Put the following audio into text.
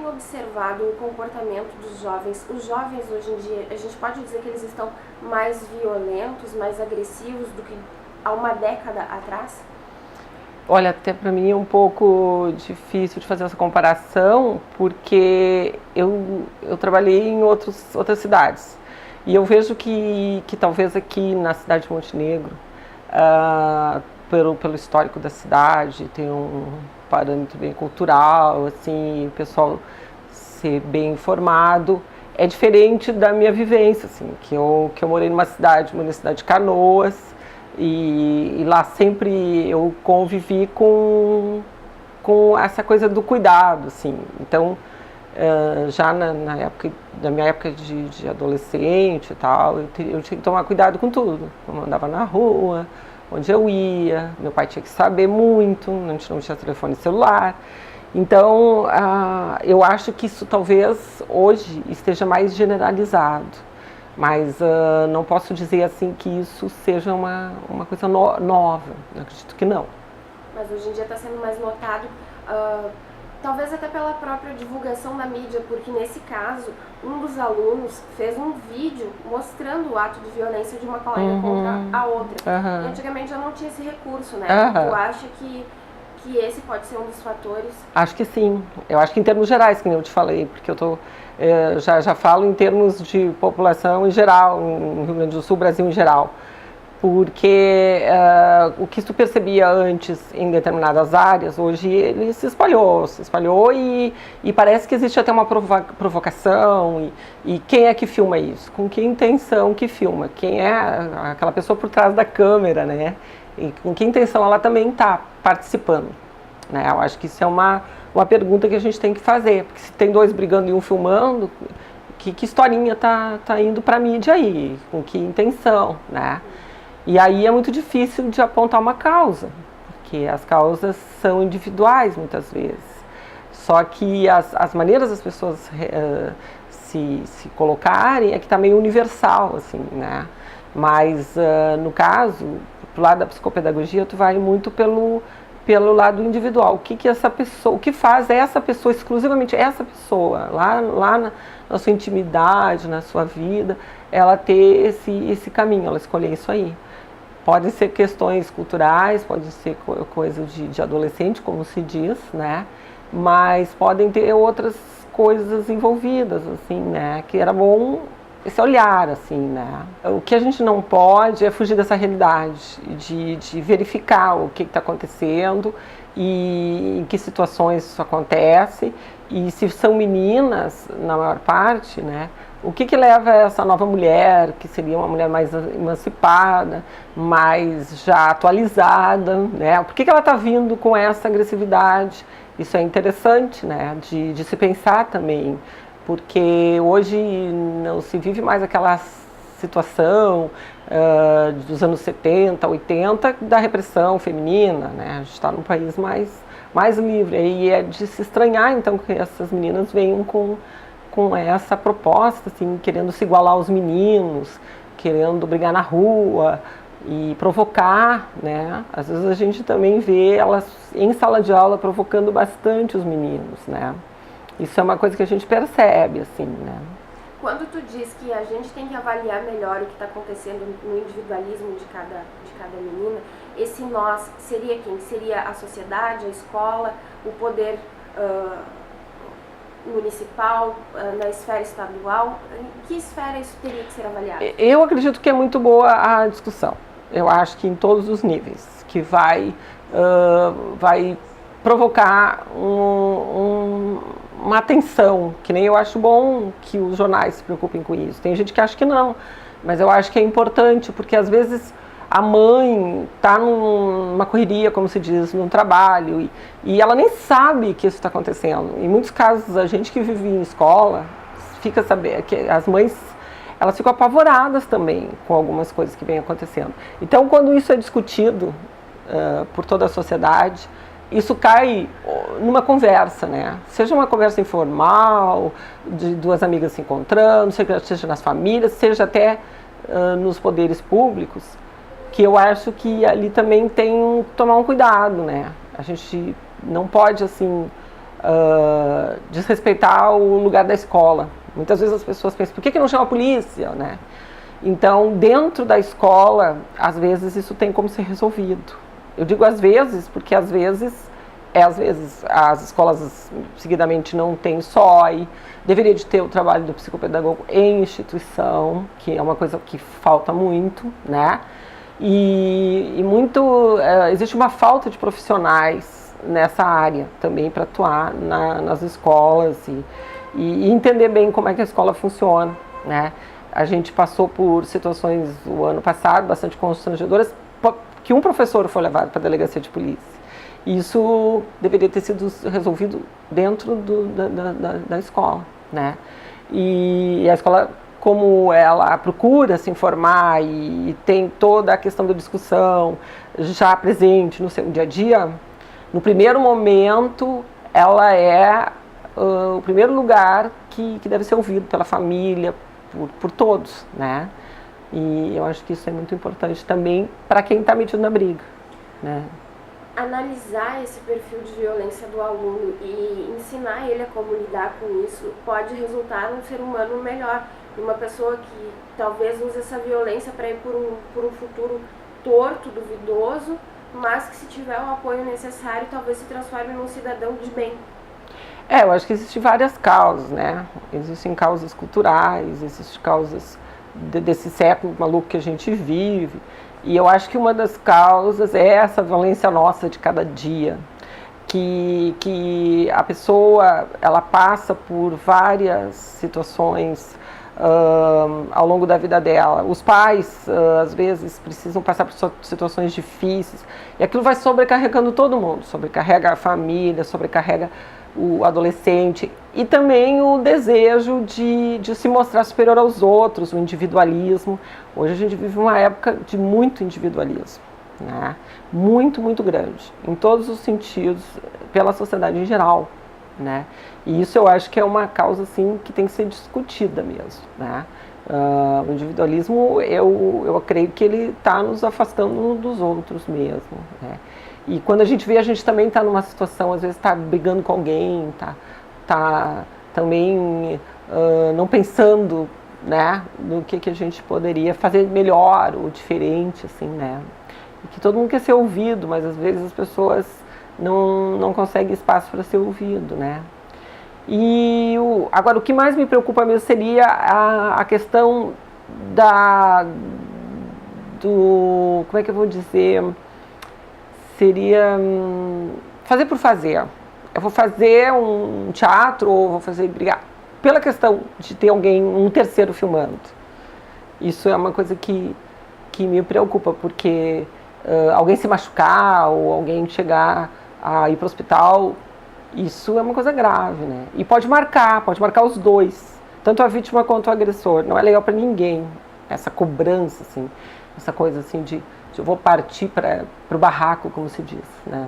tem observado o comportamento dos jovens? Os jovens hoje em dia, a gente pode dizer que eles estão mais violentos, mais agressivos do que há uma década atrás? Olha, até para mim é um pouco difícil de fazer essa comparação, porque eu trabalhei em outras cidades. E eu vejo que talvez aqui na cidade de Montenegro, pelo histórico da cidade, tem um parâmetro bem cultural, assim, o pessoal ser bem informado. É diferente da minha vivência, assim, que eu morei numa cidade de Canoas, e lá sempre eu convivi com essa coisa do cuidado, assim. Então, já na minha época de adolescente e tal, eu tinha que tomar cuidado com tudo. Eu andava na rua, onde eu ia, meu pai tinha que saber muito, a gente não tinha telefone celular. Então, eu acho que isso talvez hoje esteja mais generalizado, mas não posso dizer assim que isso seja uma coisa nova, eu acredito que não. Mas hoje em dia está sendo mais notado, talvez até pela própria divulgação da mídia, porque nesse caso, um dos alunos fez um vídeo mostrando o ato de violência de uma colega contra a outra. E antigamente já não tinha esse recurso, né? Tu acha que esse pode ser um dos fatores? Acho que sim. Eu acho que em termos gerais, que eu te falei, porque eu já falo em termos de população em geral, no Rio Grande do Sul, Brasil em geral. Porque o que tu percebia antes em determinadas áreas, hoje ele se espalhou e parece que existe até uma provocação. E quem é que filma isso? Com que intenção que filma? Quem é aquela pessoa por trás da câmera, né? E com que intenção ela também está participando, né? Eu acho que isso é uma pergunta que a gente tem que fazer, porque se tem dois brigando e um filmando, que historinha tá indo para a mídia aí? Com que intenção, né? E aí é muito difícil de apontar uma causa, porque as causas são individuais muitas vezes. Só que as maneiras das pessoas se colocarem é que está meio universal, assim, né? Mas no caso, pro lado da psicopedagogia, tu vai muito pelo lado individual. O que faz essa pessoa, exclusivamente essa pessoa, lá na sua intimidade, na sua vida, ela ter esse caminho, ela escolher isso aí. Podem ser questões culturais, pode ser coisa de adolescente, como se diz, né? Mas podem ter outras coisas envolvidas, assim, né? Que era bom esse olhar, assim, né? O que a gente não pode é fugir dessa realidade, de verificar o que está acontecendo e em que situações isso acontece. E se são meninas, na maior parte, né? O que leva essa nova mulher, que seria uma mulher mais emancipada, mais já atualizada, né? Por que ela está vindo com essa agressividade? Isso é interessante, né? De se pensar também, porque hoje não se vive mais aquela situação dos anos 70, 80, da repressão feminina, né? A gente está num país mais livre, e é de se estranhar, então, que essas meninas venham com essa proposta, assim, querendo se igualar aos meninos, querendo brigar na rua e provocar, né? Às vezes a gente também vê elas em sala de aula provocando bastante os meninos, né? Isso é uma coisa que a gente percebe, assim, né? Quando tu diz que a gente tem que avaliar melhor o que está acontecendo no individualismo de cada menina, esse nós seria quem? Seria a sociedade, a escola, o poder municipal, na esfera estadual? Em que esfera isso teria que ser avaliado? Eu acredito que é muito boa a discussão. Eu acho que em todos os níveis, que vai provocar uma atenção, que nem eu acho bom que os jornais se preocupem com isso. Tem gente que acha que não, mas eu acho que é importante, porque às vezes a mãe está numa correria, como se diz, num trabalho, e ela nem sabe que isso está acontecendo. Em muitos casos, a gente que vive em escola, fica sabendo que as mães, elas ficam apavoradas também com algumas coisas que vêm acontecendo. Então, quando isso é discutido por toda a sociedade, isso cai numa conversa, né? Seja uma conversa informal, de duas amigas se encontrando, seja nas famílias, seja até nos poderes públicos, que eu acho que ali também tem que tomar um cuidado, né? A gente não pode, assim, desrespeitar o lugar da escola. Muitas vezes as pessoas pensam, por que não chama a polícia, né? Então, dentro da escola, às vezes isso tem como ser resolvido. Eu digo às vezes, porque às vezes as escolas seguidamente não têm SOI, deveria de ter o trabalho do psicopedagogo em instituição, que é uma coisa que falta muito, né? E existe uma falta de profissionais nessa área também para atuar nas escolas e entender bem como é que a escola funciona, né? A gente passou por situações o ano passado bastante constrangedoras, que um professor foi levado para a delegacia de polícia. Isso deveria ter sido resolvido dentro da escola, né? E a escola, como ela procura se informar e tem toda a questão da discussão já presente no seu dia a dia, no primeiro momento ela é o primeiro lugar que deve ser ouvido pela família, por todos, né? E eu acho que isso é muito importante também para quem está metido na briga, né? Analisar esse perfil de violência do aluno e ensinar ele a como lidar com isso pode resultar num ser humano melhor, uma pessoa que talvez use essa violência para ir por um futuro torto, duvidoso, mas que se tiver o apoio necessário talvez se transforme num cidadão de bem. Eu acho que existem várias causas, né? Existem causas culturais, existem causas desse século maluco que a gente vive. E eu acho que uma das causas é essa violência nossa de cada dia, que a pessoa ela passa por várias situações ao longo da vida dela. Os pais, às vezes, precisam passar por situações difíceis, e aquilo vai sobrecarregando todo mundo, sobrecarrega a família, sobrecarrega o adolescente, e também o desejo de se mostrar superior aos outros, o individualismo. Hoje a gente vive uma época de muito individualismo, né? Muito, muito grande, em todos os sentidos, pela sociedade em geral, né? E isso eu acho que é uma causa assim, que tem que ser discutida mesmo, né? O individualismo, eu creio que ele está nos afastando uns dos outros mesmo, né? E quando a gente vê, a gente também está numa situação, às vezes está brigando com alguém, tá também não pensando, né, no que a gente poderia fazer melhor ou diferente, assim, né? E que todo mundo quer ser ouvido, mas às vezes as pessoas não conseguem espaço para ser ouvido, né? E agora, o que mais me preocupa mesmo seria a questão como é que eu vou dizer, seria fazer por fazer. Eu vou fazer um teatro ou vou fazer brigar pela questão de ter um terceiro filmando. Isso é uma coisa que me preocupa, porque alguém se machucar ou alguém chegar a ir para o hospital, isso é uma coisa grave, né? E pode marcar os dois, tanto a vítima quanto o agressor. Não é legal para ninguém essa cobrança, assim, essa coisa assim de eu vou partir para o barraco, como se diz, né?